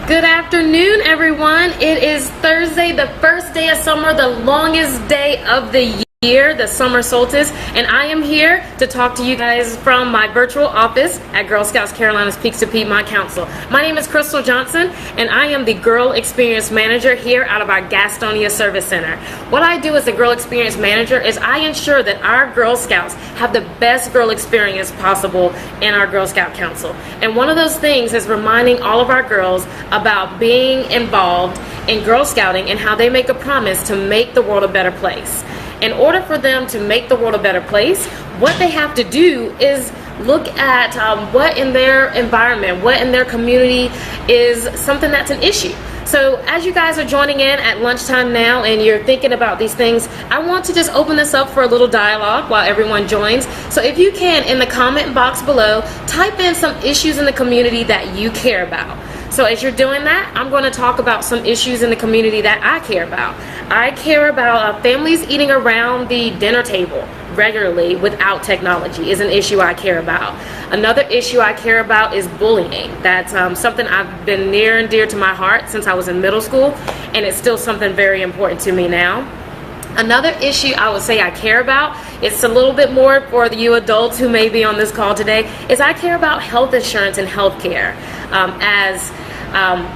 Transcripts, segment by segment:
Good afternoon, everyone. It is Thursday, the first day of summer, the longest day of the year, the summer solstice, and I am here to talk to you guys from my virtual office at Girl Scouts Carolinas Peaks to Piedmont Council. My name is Crystal Johnson, and I am the Girl Experience Manager here out of our Gastonia Service Center. What I do as the Girl Experience Manager is I ensure that our Girl Scouts have the best girl experience possible in our Girl Scout Council. And one of those things is reminding all of our girls about being involved in Girl Scouting and how they make a promise to make the world a better place. In order for them to make the world a better place, what they have to do is look at what in their environment, what in their community is something that's an issue. So as you guys are joining in at lunchtime now and you're thinking about these things, I want to just open this up for a little dialogue while everyone joins. So if you can, in the comment box below, type in some issues in the community that you care about. So as you're doing that, I'm going to talk about some issues in the community that I care about. I care about families eating around the dinner table regularly without technology is an issue I care about. Another issue I care about is bullying. That's something I've been near and dear to my heart since I was in middle school, and it's still something very important to me now. Another issue I would say I care about, it's a little bit more for you adults who may be on this call today, is I care about health insurance and health care.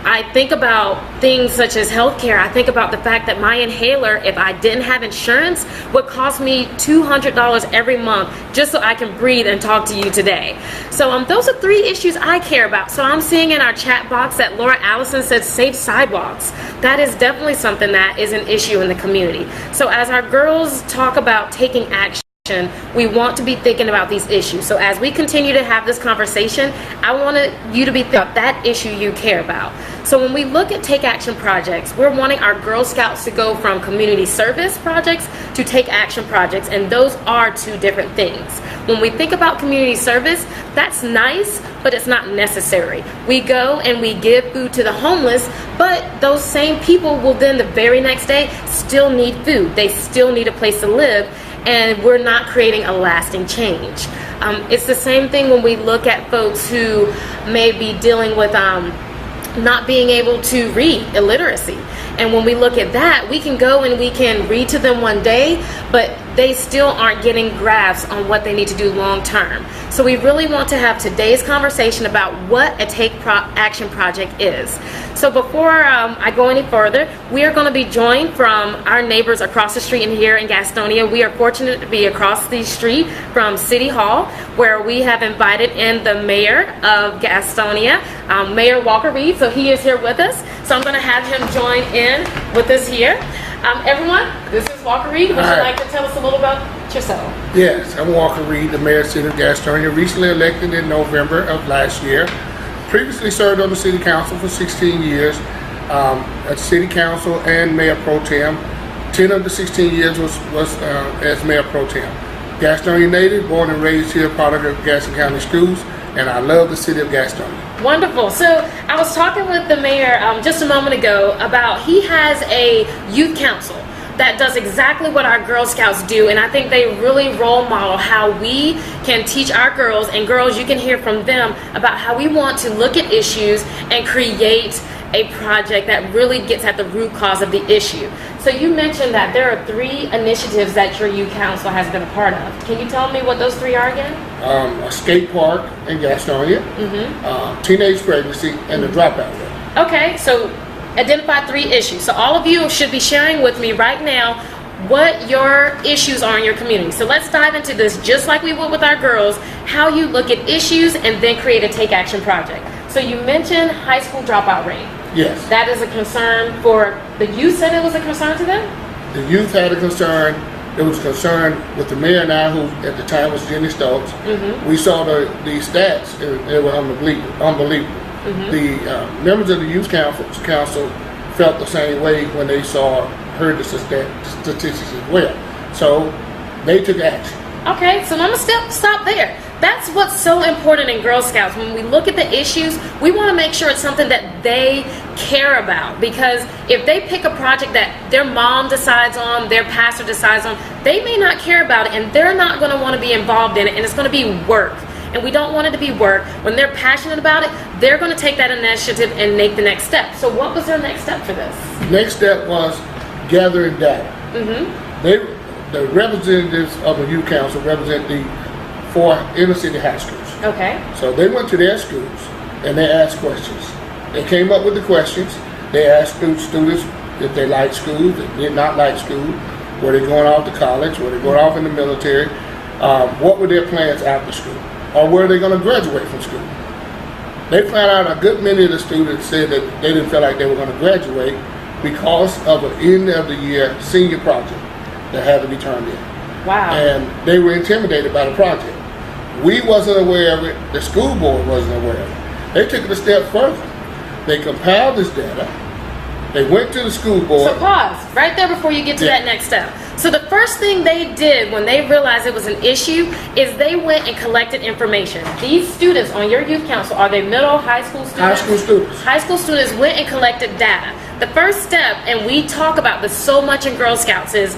I think about things such as healthcare. I think about the fact that my inhaler, if I didn't have insurance, would cost me $200 every month just so I can breathe and talk to you today. So those are three issues I care about. So I'm seeing in our chat box that Laura Allison said safe sidewalks. That is definitely something that is an issue in the community. So as our girls talk about taking action, we want to be thinking about these issues. So as we continue to have this conversation, I want you to be thinking about that issue you care about. So when we look at Take Action projects, we're wanting our Girl Scouts to go from community service projects to Take Action projects, and those are two different things. When we think about community service, that's nice, but it's not necessary. We go and we give food to the homeless, but those same people will then the very next day still need food. They still need a place to live, and we're not creating a lasting change. It's the same thing when we look at folks who may be dealing with not being able to read, illiteracy. And when we look at that, we can go and we can read to them one day, but they still aren't getting grasps on what they need to do long term. So we really want to have today's conversation about what a Take Action project is. So before I go any further, we are going to be joined from our neighbors across the street and here in Gastonia. We are fortunate to be across the street from City Hall, where we have invited in the mayor of Gastonia, Mayor Walker Reed. So he is here with us. So I'm going to have him join in with us here. Everyone, this is Walker Reed. Would you like to tell us a little about yourself? Yes, I'm Walker Reed, the mayor of the city of Gastonia, recently elected in November of last year. Previously served on the city council for 16 years as city council and mayor pro tem. 10 of the 16 years was as mayor pro tem. Gastonia native, born and raised here, product of Gaston County Schools, and I love the city of Gastonia. Wonderful. So I was talking with the mayor just a moment ago about he has a youth council that does exactly what our Girl Scouts do, and I think they really role model how we can teach our girls, and girls, you can hear from them about how we want to look at issues and create a project that really gets at the root cause of the issue. So you mentioned that there are three initiatives that your youth council has been a part of. Can you tell me what those three are again? A skate park in Gastonia, teenage pregnancy, and the dropout rate. Okay, so identify three issues. So all of you should be sharing with me right now what your issues are in your community. So let's dive into this just like we would with our girls, how you look at issues and then create a Take Action project. So you mentioned high school dropout rate. Yes. That is a concern for the youth. Said it was a concern to them? The youth had a concern. It was a concern with the mayor and I, who at the time was Jenny Stokes. We saw the stats, and they were unbelievable. The members of the youth council felt the same way when they heard the statistics as well. So they took action. Okay, so I'm going to stop there. That's what's so important in Girl Scouts. When we look at the issues, we want to make sure it's something that they care about, because if they pick a project that their mom decides on, their pastor decides on, they may not care about it, and they're not going to want to be involved in it, and it's going to be work. and we don't want it to be work. When they're passionate about it, they're going to take that initiative and make the next step. So what was their next step for this? Next step was gathering data. The representatives of the youth council represent the 4 inner city high schools. Okay. So they went to their schools and they asked questions. They came up with the questions. They asked students if they liked school, if they did not like school, were they going off to college, were they going off in the military, what were their plans after school, or were they going to graduate from school. They found out a good many of the students said that they didn't feel like they were going to graduate because of an end of the year senior project that had to be turned in. Wow. And they were intimidated by the project. We wasn't aware of it. The school board wasn't aware of it. They took it a step further. They compiled this data. They went to the school board. So pause right there before you get to that next step. So the first thing they did when they realized it was an issue is they went and collected information. These students on your youth council, are they middle, high school students? High school students. High school students went and collected data. The first step, and we talk about this so much in Girl Scouts, is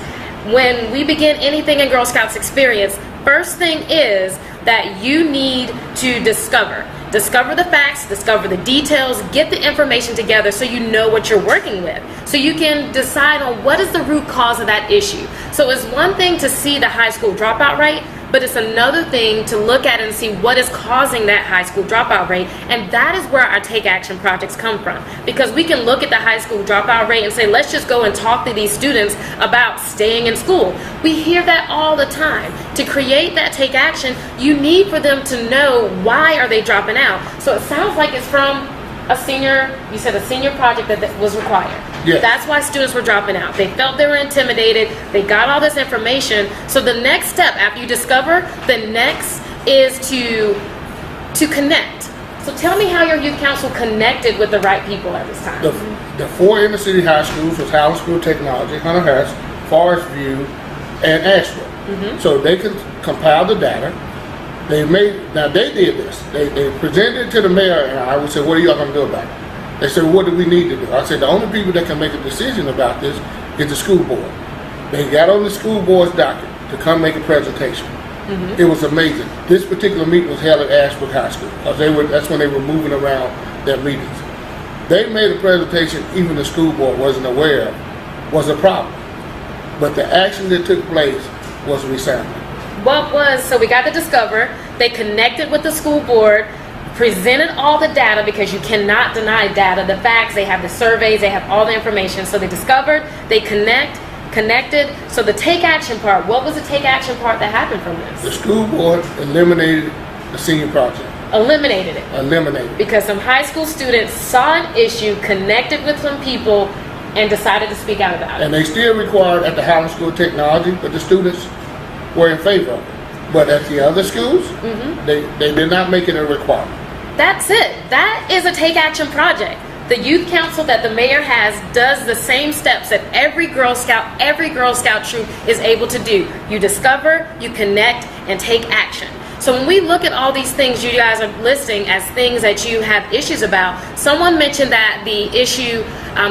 when we begin anything in Girl Scouts experience, first thing is that you need to discover the facts, discover the details, get the information together so you know what you're working with. So you can decide on what is the root cause of that issue. So it's one thing to see the high school dropout rate, but it's another thing to look at and see what is causing that high school dropout rate. And that is where our Take Action projects come from. Because we can look at the high school dropout rate and say, let's just go and talk to these students about staying in school. We hear that all the time. To create that Take Action, you need for them to know why are they dropping out. So it sounds like it's from a senior, you said a senior project that was required. Yes. That's why students were dropping out. They felt they were intimidated. They got all this information. So the next step after you discover, the next is to connect. So tell me how your youth council connected with the right people at this time. The 4 inner city high schools was Howland School of Technology, Hunter Harris, Forest View, and Asheville. So they could compile the data. They did this. They presented it to the mayor, and I would say, what are y'all going to do about it? They said, what do we need to do? I said, the only people that can make a decision about this is the school board. They got on the school board's docket to come make a presentation. It was amazing. This particular meeting was held at Ashbrook High School because that's when they were moving around their meetings. They made a presentation even the school board wasn't aware of was a problem. But the action that took place was resounding. So we got to discover, they connected with the school board, presented all the data because you cannot deny data, the facts, they have the surveys, they have all the information. So they discovered, they connected. So the Take Action part, what was the Take Action part that happened from this? The school board eliminated the senior project. Eliminated it. Eliminated. Because some high school students saw an issue, connected with some people, and decided to speak out about it. And they still required at the Howland School of Technology, but the students were in favor of it. But at the other schools, they did not make it a requirement. That's it. That is a Take Action project. The youth council that the mayor has does the same steps that every Girl Scout troop is able to do. You discover, you connect, and take action. So when we look at all these things you guys are listing as things that you have issues about, someone mentioned that the issue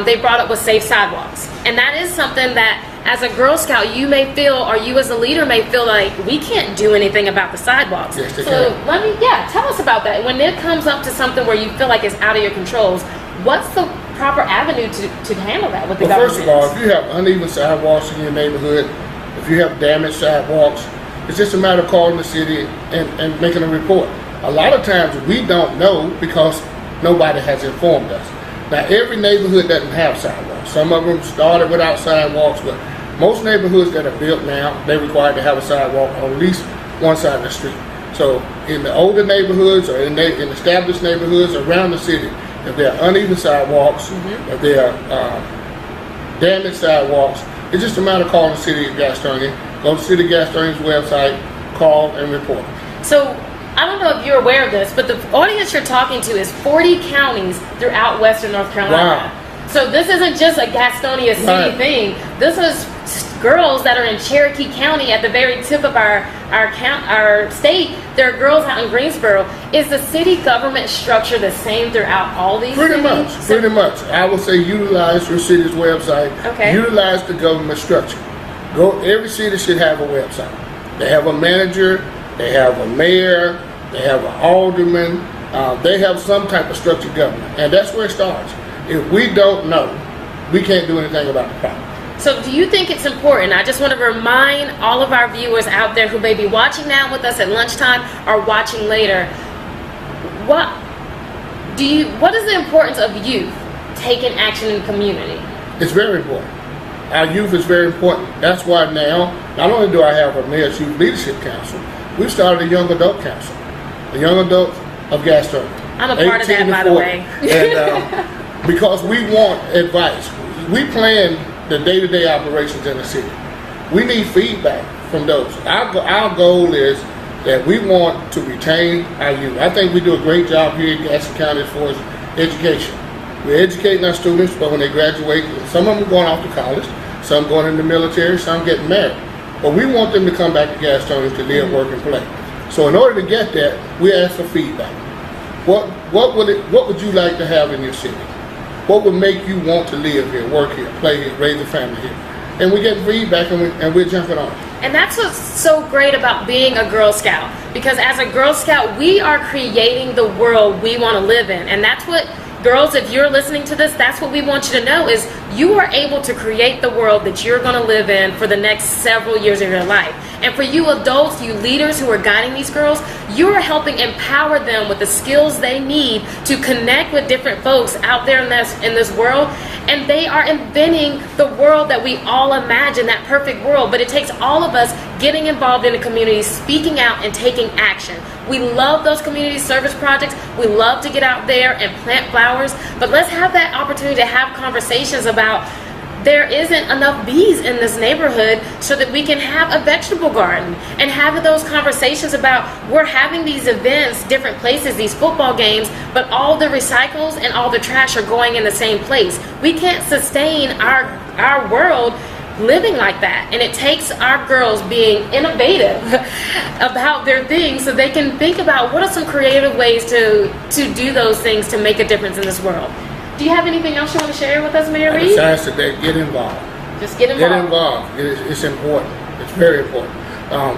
they brought up was safe sidewalks. And that is something that as a Girl Scout you may feel, or you as a leader may feel like, we can't do anything about the sidewalks. Yes, they so can. tell us about that. When it comes up to something where you feel like it's out of your controls, what's the proper avenue to handle that with the government? First of all, if you have uneven sidewalks in your neighborhood, if you have damaged sidewalks, it's just a matter of calling the city and making a report. A lot of times we don't know because nobody has informed us. Now, every neighborhood doesn't have sidewalks. Some of them started without sidewalks, but most neighborhoods that are built now, they're required to have a sidewalk on at least one side of the street. So in the older neighborhoods or in established neighborhoods around the city, if there are uneven sidewalks, if there are damaged sidewalks, it's just a matter of calling the city of Gastonia. Go to City of Gastonia's website, call and report. So I don't know if you're aware of this, but the audience you're talking to is 40 counties throughout Western North Carolina. Wow. So this isn't just a Gastonia city thing. This is girls that are in Cherokee County at the very tip of our state. There are girls out in Greensboro. Is the city government structure the same throughout all these Pretty cities? much. I would say utilize your city's website. Okay. Utilize the government structure. Every city should have a website. They have a manager, they have a mayor, they have an alderman, they have some type of structured government, and that's where it starts. If we don't know, we can't do anything about the problem. So do you think it's important? I just want to remind all of our viewers out there who may be watching now with us at lunchtime or watching later, what is the importance of youth taking action in the community? It's very important. Our youth is very important. That's why now, not only do I have a Mayor's Youth Leadership Council, we've started a Young Adult Council, a Young Adult of Gastonia. I'm a part of that, by the way. And because we want advice. We plan the day-to-day operations in the city. We need feedback from those. Our goal is that we want to retain our youth. I think we do a great job here in Gaston County as far as education. We're educating our students, but when they graduate, some of them are going off to college, some going in the military, some getting married. But we want them to come back to Gastonia to live, work, and play. So in order to get that, we ask for feedback. What would you like to have in your city? What would make you want to live here, work here, play here, raise a family here? And we get feedback, and we're jumping on it. And that's what's so great about being a Girl Scout, because as a Girl Scout, we are creating the world we want to live in. And that's what, girls, if you're listening to this, that's what we want you to know, is you are able to create the world that you're going to live in for the next several years of your life. And for you adults, you leaders who are guiding these girls, you're helping empower them with the skills they need to connect with different folks out there in this world. And they are inventing the world that we all imagine, that perfect world. But it takes all of us getting involved in the community, speaking out and taking action. We love those community service projects. We love to get out there and plant flowers. But let's have that opportunity to have conversations about there isn't enough bees in this neighborhood so that we can have a vegetable garden, and having those conversations about we're having these events, different places, these football games, but all the recycles and all the trash are going in the same place. We can't sustain our world living like that, and it takes our girls being innovative about their things so they can think about what are some creative ways to do those things to make a difference in this world. Do you have anything else you want to share with us, Mayor Reed? Besides that, get involved. Just get involved. Get involved. It's important. It's very important.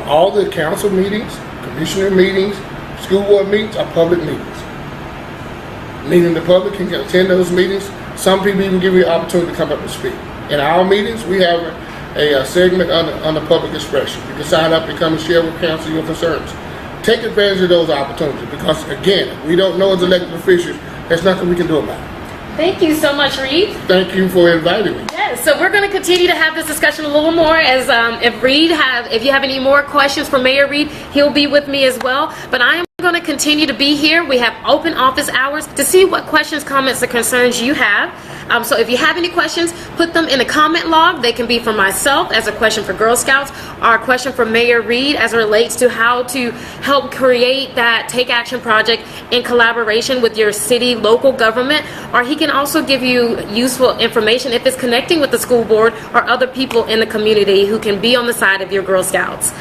All the council meetings, commissioner meetings, school board meetings are public meetings. Meaning the public can attend those meetings. Some people even give you an opportunity to come up and speak. In our meetings, we have a segment on the public expression. You can sign up and come and share with council your concerns. Take advantage of those opportunities, because again, we don't know as elected officials, there's nothing we can do about it. Thank you so much, Reed. Thank you for inviting me. Yes, so we're going to continue to have this discussion a little more as if you have any more questions for Mayor Reed, he'll be with me as well. But I am going to continue to be here. We have open office hours to see what questions, comments, or concerns you have. So if you have any questions, put them in the comment log. They can be for myself as a question for Girl Scouts, or a question for Mayor Reed as it relates to how to help create that Take Action project in collaboration with your city, local government. Or he can also give you useful information if it's connecting with the school board or other people in the community who can be on the side of your Girl Scouts.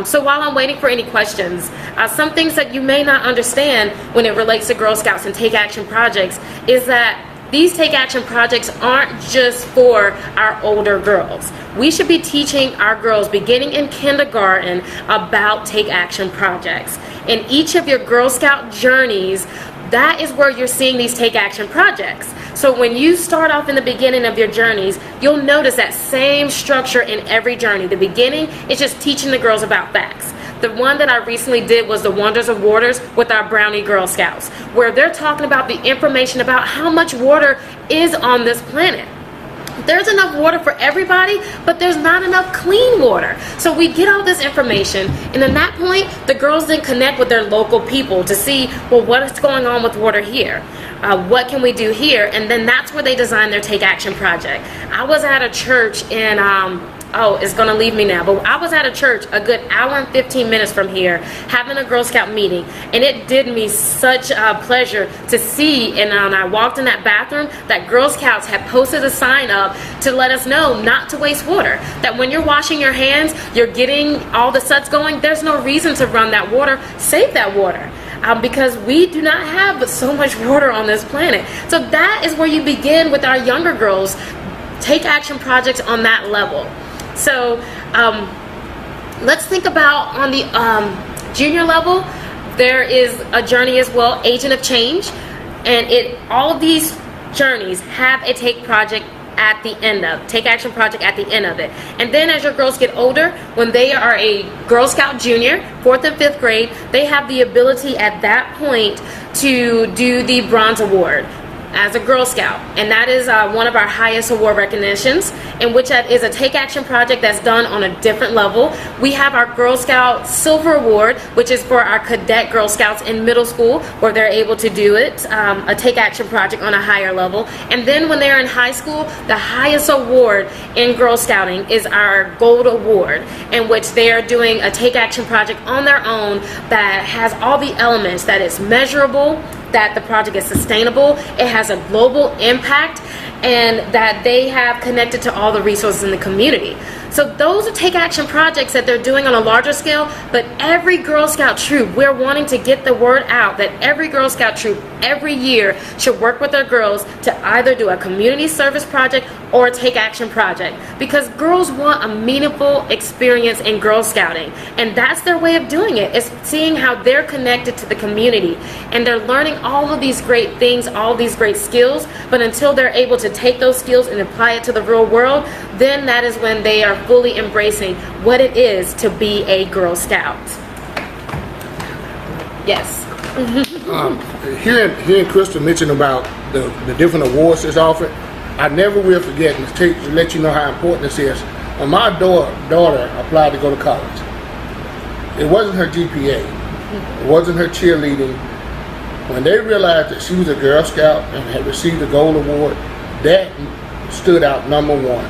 So while I'm waiting for any questions, some things that you may not understand when it relates to Girl Scouts and Take Action projects is that these Take Action projects aren't just for our older girls. We should be teaching our girls beginning in kindergarten about Take Action projects. In each of your Girl Scout journeys, that is where you're seeing these Take Action projects. So when you start off in the beginning of your journeys, you'll notice that same structure in every journey. The beginning is just teaching the girls about facts. The one that I recently did was the Wonders of Waters with our Brownie Girl Scouts, where they're talking about the information about how much water is on this planet. There's enough water for everybody, but there's not enough clean water. So we get all this information, and at that point, the girls then connect with their local people to see, well, what is going on with water here? What can we do here? And then that's where they design their Take Action project. I was at a church in it's going to leave me now, but I was at a church a good hour and 15 minutes from here having a Girl Scout meeting, and it did me such a pleasure to see, and I walked in that bathroom, that Girl Scouts had posted a sign up to let us know not to waste water, that when you're washing your hands, you're getting all the suds going, there's no reason to run that water, save that water. Because we do not have so much water on this planet. So that is where you begin with our younger girls, Take Action projects on that level. So let's think about on the junior level, there is a journey as well, Agent of Change, and all of these journeys have a take action project at the end of it. And then as your girls get older, when they are a Girl Scout junior, 4th and 5th grade, they have the ability at that point to do the Bronze Award as a Girl Scout, and that is one of our highest award recognitions, in which that is a take action project that's done on a different level. We have our Girl Scout Silver Award, which is for our cadet Girl Scouts in middle school, where they're able to do it, a take action project on a higher level. And then when they're in high school, the highest award in Girl Scouting is our Gold Award, in which they are doing a take action project on their own that has all the elements, that is measurable, that the project is sustainable, it has a global impact, and that they have connected to all the resources in the community. So those are take action projects that they're doing on a larger scale, but every Girl Scout troop, we're wanting to get the word out that every Girl Scout troop every year should work with their girls to either do a community service project or a take action project, because girls want a meaningful experience in Girl Scouting, and that's their way of doing it, is seeing how they're connected to the community, and they're learning all of these great things, all of these great skills, but until they're able to take those skills and apply it to the real world, then that is when they are fully embracing what it is to be a Girl Scout. Yes. Hearing Crystal mention about the different awards that's offered, I never will forget, and to let you know how important this is. When my daughter applied to go to college, it wasn't her GPA, it wasn't her cheerleading. When they realized that she was a Girl Scout and had received a Gold Award, that stood out number one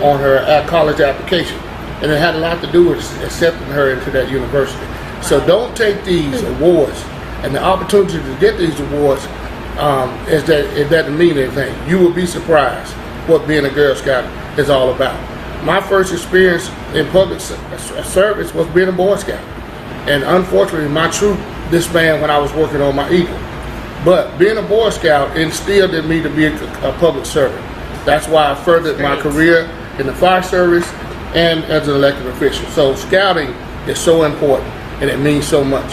on her college application. And it had a lot to do with accepting her into that university. So don't take these awards and the opportunity to get these awards it doesn't mean anything. You will be surprised what being a Girl Scout is all about. My first experience in public service was being a Boy Scout. And unfortunately, my troop disbanded when I was working on my Eagle. But being a Boy Scout instilled in me to be a public servant. That's why I furthered my career in the fire service and as an elected official. So scouting is so important, and it means so much,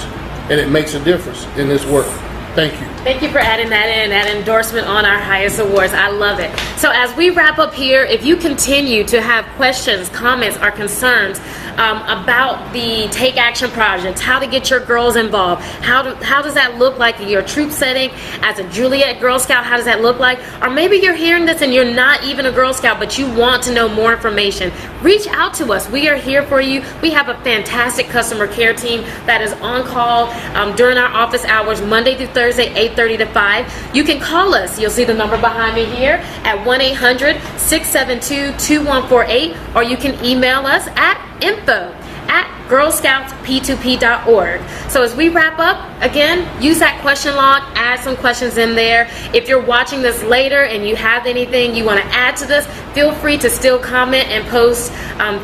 and it makes a difference in this work. Thank you. Thank you for adding that in, that endorsement on our highest awards. I love it. So as we wrap up here, if you continue to have questions, comments, or concerns about the Take Action projects, how to get your girls involved, how does that look like in your troop setting, as a Juliet Girl Scout, how does that look like? Or maybe you're hearing this and you're not even a Girl Scout, but you want to know more information. Reach out to us. We are here for you. We have a fantastic customer care team that is on call during our office hours, Monday through Thursday, 8:30 to 5. You can call us. You'll see the number behind me here at 1-800-672-2148, or you can email us at info@girlscoutsp2p.org. So as we wrap up, again, use that question log, add some questions in there. If you're watching this later and you have anything you want to add to this, feel free to still comment and post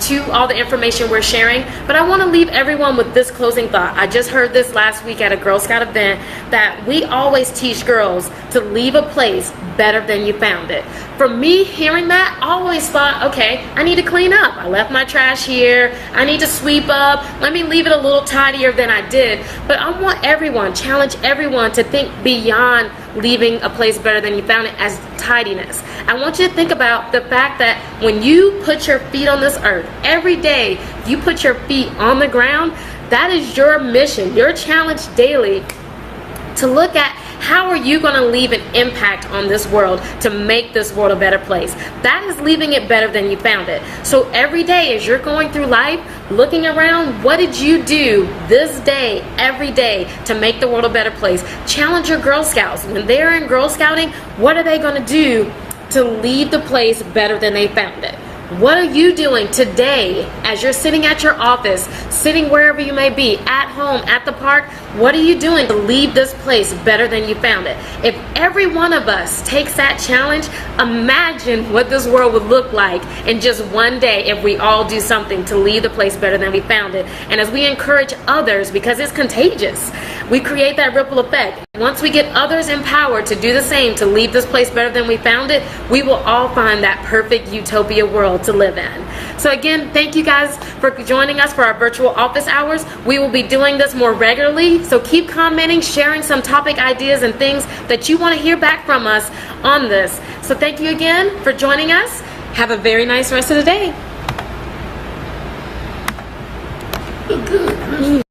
to all the information we're sharing. But I want to leave everyone with this closing thought. I just heard this last week at a Girl Scout event, that we always teach girls to leave a place better than you found it. For me, hearing that, I always thought, okay, I need to clean up. I left my trash here. I need to sweep up. Let me leave it a little tidier than I did. But I want challenge everyone to think beyond leaving a place better than you found it as tidiness. I want you to think about the fact that when you put your feet on this earth, every day you put your feet on the ground, that is your mission, your challenge daily, to look at how are you going to leave an impact on this world to make this world a better place. That is leaving it better than you found it. So every day as you're going through life, looking around, what did you do this day, every day, to make the world a better place? Challenge your Girl Scouts. When they're in Girl Scouting, what are they going to do to leave the place better than they found it? What are you doing today as you're sitting at your office, sitting wherever you may be, at home, at the park? What are you doing to leave this place better than you found it? If every one of us takes that challenge, imagine what this world would look like in just one day if we all do something to leave the place better than we found it. And as we encourage others, because it's contagious, we create that ripple effect. Once we get others empowered to do the same, to leave this place better than we found it, we will all find that perfect utopia world to live in. So again, thank you guys for joining us for our virtual office hours. We will be doing this more regularly, so keep commenting, sharing some topic ideas and things that you want to hear back from us on this. So thank you again for joining us. Have a very nice rest of the day. Good, Chris.